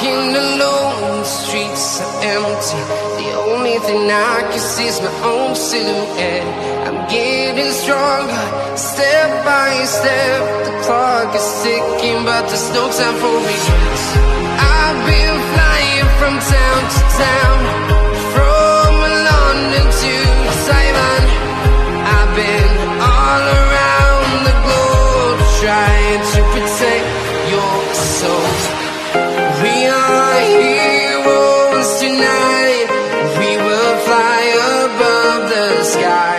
walking alone, the streets are empty. The only thing I can see is my own silhouette. I'm getting stronger, step by step. The clock is ticking, but there's no time for regrets. I've been flying from town to town, from London to Taiwan. I've been all around the globe, trying to protect your soul. We are heroes tonight. We will fly above the sky.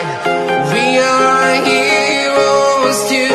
We are heroes tonight.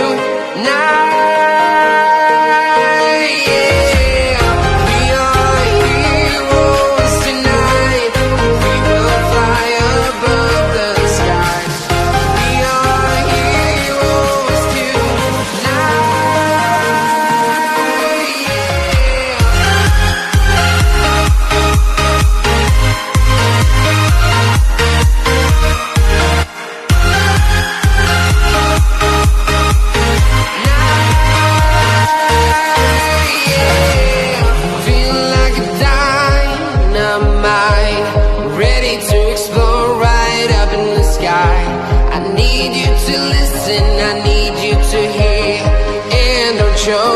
Show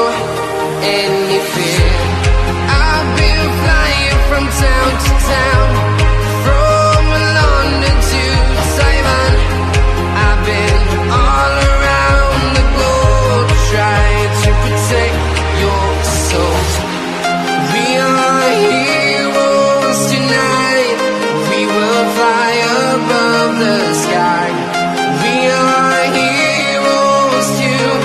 any fear. I've been flying from town to town, from London to Taiwan. I've been all around the globe, trying to protect your soul. We are heroes tonight. We will fly above the sky. We are heroes tonight.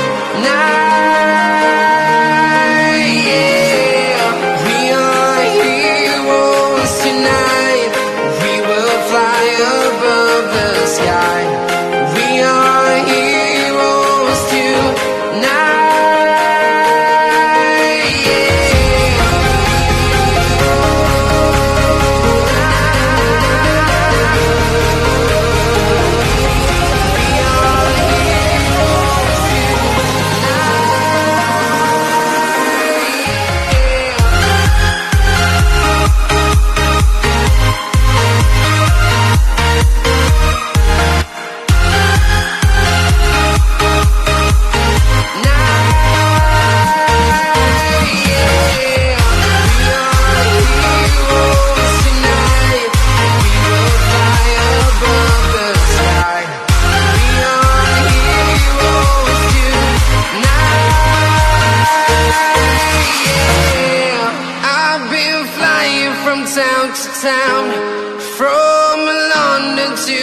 From London to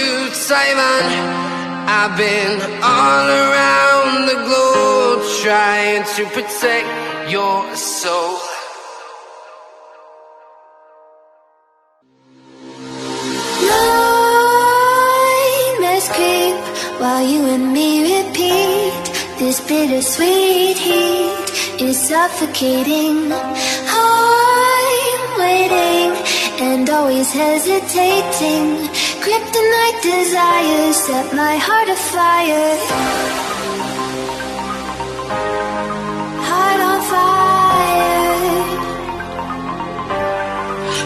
Taiwan, I've been all around the globe, trying to protect your soul. Nightmares creep while you and me repeat. This bittersweet heat is suffocating. I'm waiting and always hesitating. Kryptonite desires set my heart afire. Heart on fire.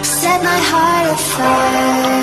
Set my heart afire.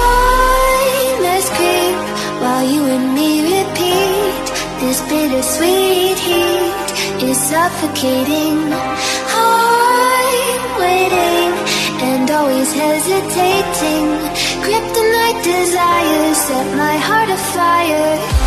Nightmares creep suffocating. I'm waiting and always hesitating. Kryptonite desires set my heart afire.